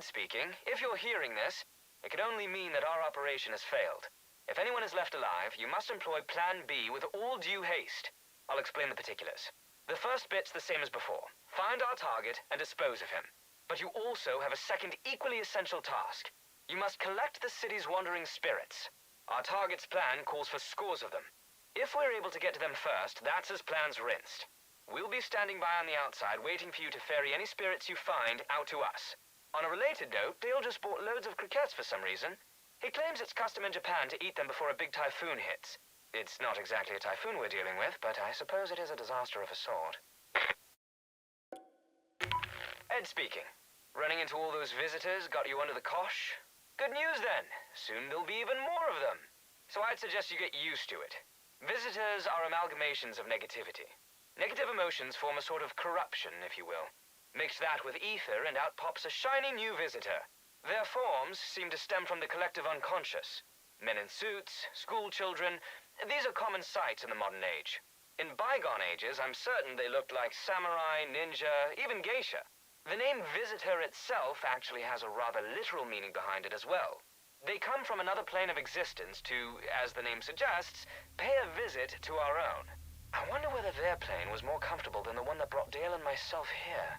Ed speaking. If you're hearing this, it could only mean that our operation has failed. If anyone is left alive, you must employ Plan B with all due haste. I'll explain the particulars. The first bit's the same as before. Find our target and dispose of him. But you also have a second equally essential task. You must collect the city's wandering spirits. Our target's plan calls for scores of them. If we're able to get to them first, that's as plans rinsed. We'll be standing by on the outside waiting for you to ferry any spirits you find out to us. On a related note, Dale just bought loads of crickets for some reason. He claims it's custom in Japan to eat them before a big typhoon hits. It's not exactly a typhoon we're dealing with, but I suppose it is a disaster of a sort. Ed speaking. Running into all those visitors got you under the cosh? Good news then. Soon there'll be even more of them. So I'd suggest you get used to it. Visitors are amalgamations of negativity. Negative emotions form a sort of corruption, if you will. Mix that with ether and out pops a shiny new visitor. Their forms seem to stem from the collective unconscious. Men in suits, school children, these are common sights in the modern age. In bygone ages, I'm certain they looked like samurai, ninja, even geisha. The name visitor itself actually has a rather literal meaning behind it as well. They come from another plane of existence to, as the name suggests, pay a visit to our own. I wonder whether their plane was more comfortable than the one that brought Dale and myself here.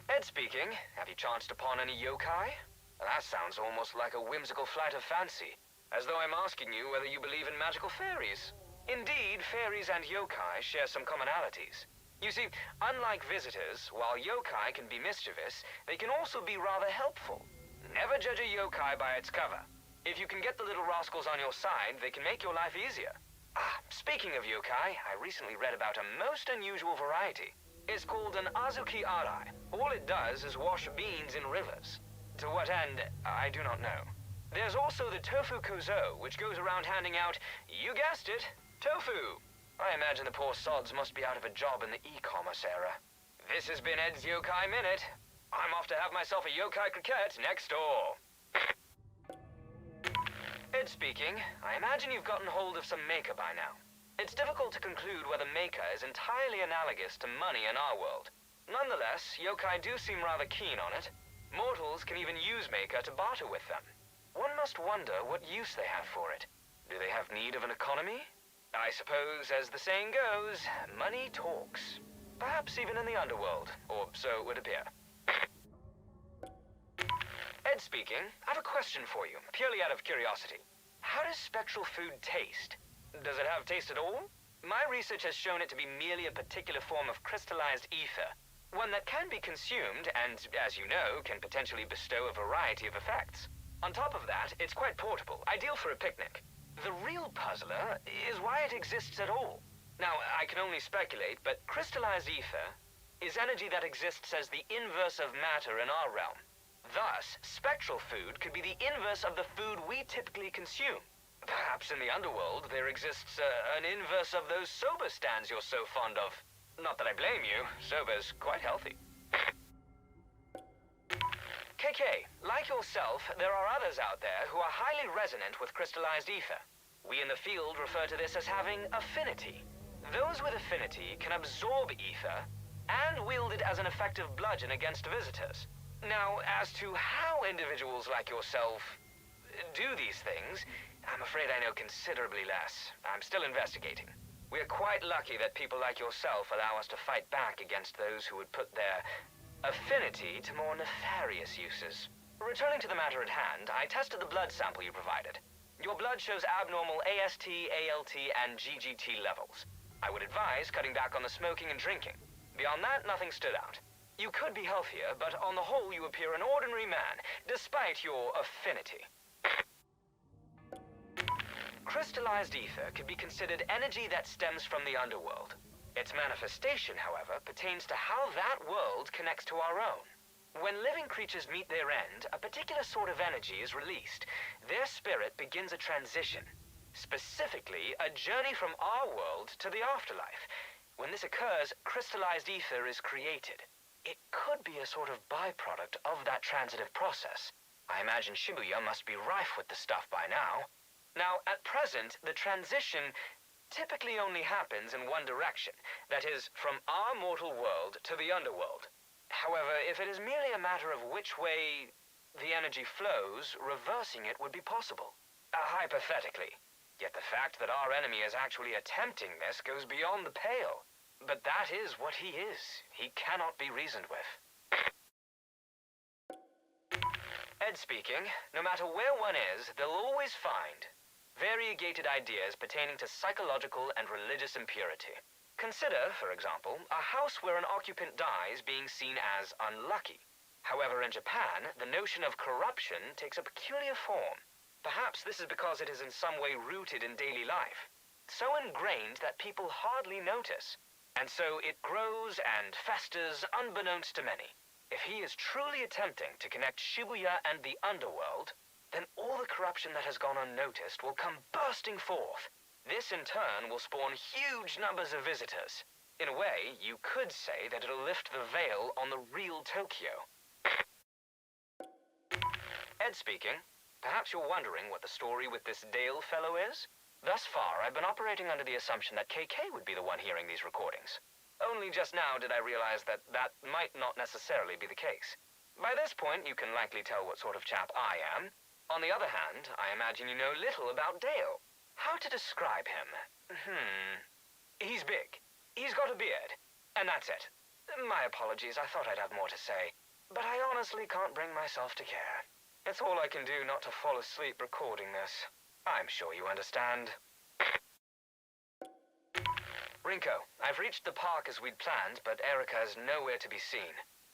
Ed speaking. Have you chanced upon any yokai? That sounds almost like a whimsical flight of fancy, as though I'm asking you whether you believe in magical fairies. Indeed, fairies and yokai share some commonalities. You see, unlike visitors, while yokai can be mischievous, they can also be rather helpful. Never judge a yokai by its cover. If you can get the little rascals on your side, they can make your life easier. Speaking of yokai, I recently read about a most unusual variety. It's called an Azuki Arai. All it does is wash beans in rivers. To what end, I do not know. There's also the Tofu Kozo, which goes around handing out, you guessed it, tofu. I imagine the poor sods must be out of a job in the e-commerce era. This has been Ed's Yokai Minute. I'm off to have myself a yokai cricket next door. Ed speaking. I imagine you've gotten hold of some maker by now. It's difficult to conclude whether maker is entirely analogous to money in our world. Nonetheless, yokai do seem rather keen on it. Mortals can even use maker to barter with them. One must wonder what use they have for it. Do they have need of an economy? I suppose, as the saying goes, money talks. Perhaps even in the underworld, or so it would appear. Ed speaking. I have a question for you, purely out of curiosity. How does spectral food taste? Does it have taste at all? My research has shown it to be merely a particular form of crystallized ether, one that can be consumed and, as you know, can potentially bestow a variety of effects. On top of that, it's quite portable, ideal for a picnic. The real puzzler is why it exists at all. Now, I can only speculate, but crystallized ether is energy that exists as the inverse of matter in our realm. Thus, spectral food could be the inverse of the food we typically consume. Perhaps in the underworld there exists an inverse of those soba stands you're so fond of. Not that I blame you, soba's quite healthy. KK, like yourself, there are others out there who are highly resonant with crystallized ether. We in the field refer to this as having affinity. Those with affinity can absorb ether and wield it as an effective bludgeon against visitors. Now, as to how individuals like yourself do these things, I'm afraid I know considerably less. I'm still investigating. We are quite lucky that people like yourself allow us to fight back against those who would put their affinity to more nefarious uses. Returning to the matter at hand, I tested the blood sample you provided. Your blood shows abnormal AST, ALT, and GGT levels. I would advise cutting back on the smoking and drinking. Beyond that, nothing stood out. You could be healthier, but on the whole you appear an ordinary man, despite your affinity. Crystallized ether could be considered energy that stems from the underworld. Its manifestation, however, pertains to how that world connects to our own. When living creatures meet their end, a particular sort of energy is released. Their spirit begins a transition. Specifically, a journey from our world to the afterlife. When this occurs, crystallized ether is created. It could be a sort of byproduct of that transitive process. I imagine Shibuya must be rife with the stuff by now. Now, at present, the transition typically only happens in one direction. That is, from our mortal world to the underworld. However, if it is merely a matter of which way the energy flows, reversing it would be possible. Hypothetically. Yet the fact that our enemy is actually attempting this goes beyond the pale. But that is what he is. He cannot be reasoned with. Ed speaking. No matter where one is, they'll always find variegated ideas pertaining to psychological and religious impurity. Consider, for example, a house where an occupant dies being seen as unlucky. However, in Japan, the notion of corruption takes a peculiar form. Perhaps this is because it is in some way rooted in daily life, so ingrained that people hardly notice, and so it grows and festers unbeknownst to many. If he is truly attempting to connect Shibuya and the underworld, then all the corruption that has gone unnoticed will come bursting forth. This in turn will spawn huge numbers of visitors. In a way, you could say that it'll lift the veil on the real Tokyo. Ed speaking. Perhaps you're wondering what the story with this Dale fellow is? Thus far, I've been operating under the assumption that KK would be the one hearing these recordings. Only just now did I realize that that might not necessarily be the case. By this point, you can likely tell what sort of chap I am. On the other hand, I imagine you know little about Dale. How to describe him? He's big. He's got a beard. And that's it. My apologies, I thought I'd have more to say. But I honestly can't bring myself to care. It's all I can do not to fall asleep recording this. I'm sure you understand. Rinko, I've reached the park as we'd planned, but Erica is nowhere to be seen.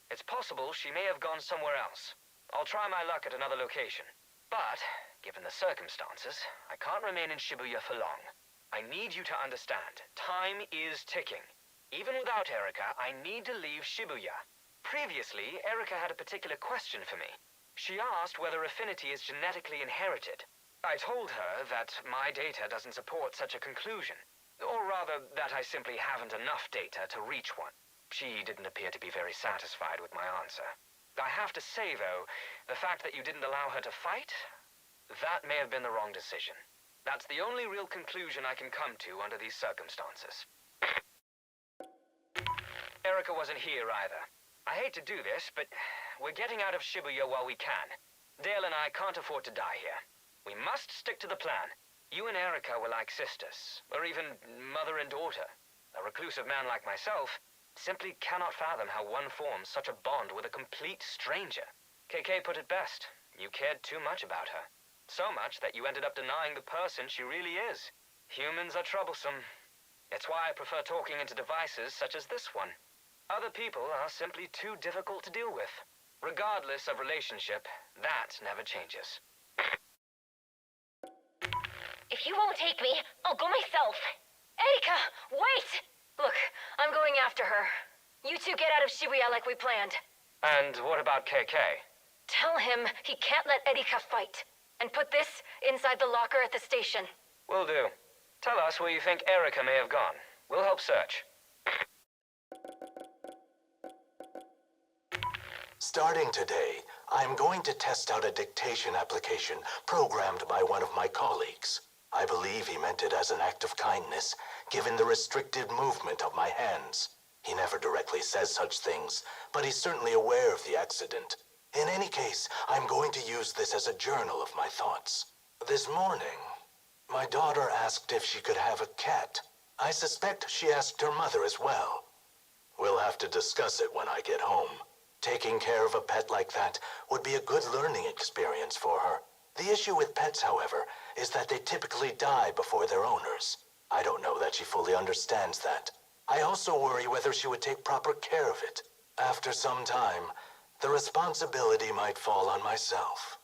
It's possible she may have gone somewhere else. I'll try my luck at another location. But, given the circumstances, I can't remain in Shibuya for long. I need you to understand, time is ticking. Even without Erica, I need to leave Shibuya. Previously, Erica had a particular question for me. She asked whether Affinity is genetically inherited. I told her that my data doesn't support such a conclusion. Or rather, that I simply haven't enough data to reach one. She didn't appear to be very satisfied with my answer. I have to say, though, the fact that you didn't allow her to fight, that may have been the wrong decision. That's the only real conclusion I can come to under these circumstances. Erica wasn't here either. I hate to do this, but we're getting out of Shibuya while we can. Dale and I can't afford to die here. We must stick to the plan. You and Erica were like sisters, or even mother and daughter. A reclusive man like myself simply cannot fathom how one forms such a bond with a complete stranger. KK put it best. You cared too much about her. So much that you ended up denying the person she really is. Humans are troublesome. It's why I prefer talking into devices such as this one. Other people are simply too difficult to deal with. Regardless of relationship, that never changes. If you won't take me, I'll go myself. Erika, wait! Look, I'm going after her. You two get out of Shibuya like we planned. And what about KK? Tell him he can't let Erika fight. And put this inside the locker at the station. Will do. Tell us where you think Erica may have gone. We'll help search. Starting today, I'm going to test out a dictation application programmed by one of my colleagues. I believe he meant it as an act of kindness, given the restricted movement of my hands. He never directly says such things, but he's certainly aware of the accident. In any case, I'm going to use this as a journal of my thoughts. This morning, my daughter asked if she could have a cat. I suspect she asked her mother as well. We'll have to discuss it when I get home. Taking care of a pet like that would be a good learning experience for her. The issue with pets, however, is that they typically die before their owners. I don't know that she fully understands that. I also worry whether she would take proper care of it. After some time, the responsibility might fall on myself.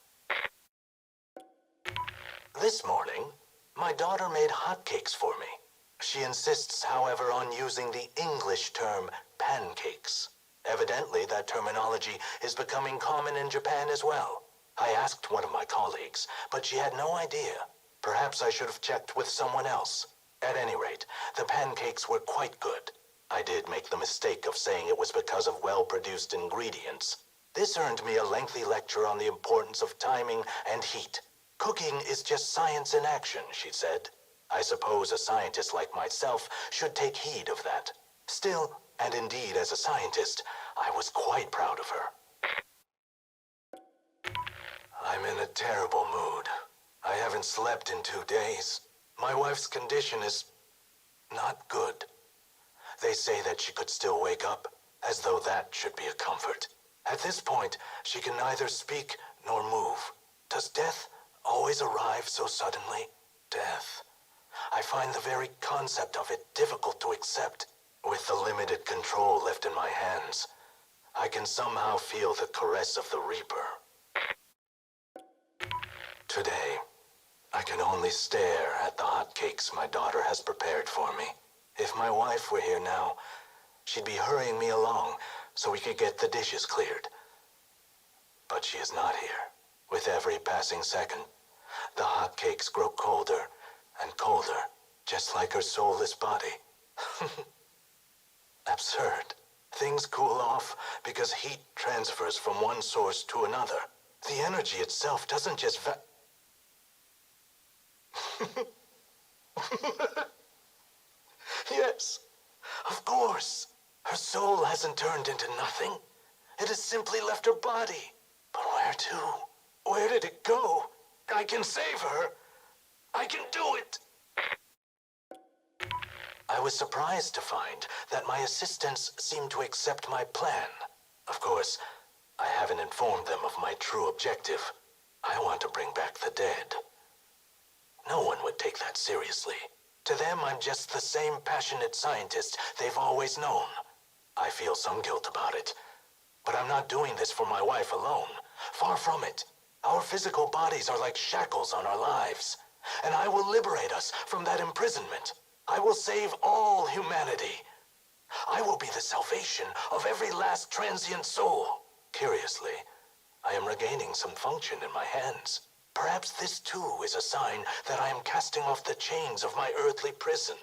This morning, my daughter made hotcakes for me. She insists, however, on using the English term pancakes. Evidently, that terminology is becoming common in Japan as well. I asked one of my colleagues, but she had no idea. Perhaps I should have checked with someone else. At any rate, the pancakes were quite good. I did make the mistake of saying it was because of well-produced ingredients. This earned me a lengthy lecture on the importance of timing and heat. Cooking is just science in action, she said. I suppose a scientist like myself should take heed of that. Still, and indeed as a scientist, I was quite proud of her. I'm in a terrible mood. I haven't slept in 2 days. My wife's condition is not good. They say that she could still wake up, as though that should be a comfort. At this point, she can neither speak nor move. Does death always arrive so suddenly? Death. I find the very concept of it difficult to accept. With the limited control left in my hands, I can somehow feel the caress of the Reaper. Today, I can only stare at the hotcakes my daughter has prepared for me. If my wife were here now, she'd be hurrying me along so we could get the dishes cleared. But she is not here. With every passing second, the hotcakes grow colder and colder, just like her soulless body. Absurd. Things cool off because heat transfers from one source to another. The energy itself doesn't just Yes, of course. Her soul hasn't turned into nothing. It has simply left her body. But where to? Where did it go? I can save her. I can do it. I was surprised to find that my assistants seemed to accept my plan. Of course, I haven't informed them of my true objective. I want to bring back the dead. No one would take that seriously. To them, I'm just the same passionate scientist they've always known. I feel some guilt about it. But I'm not doing this for my wife alone. Far from it. Our physical bodies are like shackles on our lives. And I will liberate us from that imprisonment. I will save all humanity. I will be the salvation of every last transient soul. Curiously, I am regaining some function in my hands. Perhaps this too is a sign that I am casting off the chains of my earthly prison.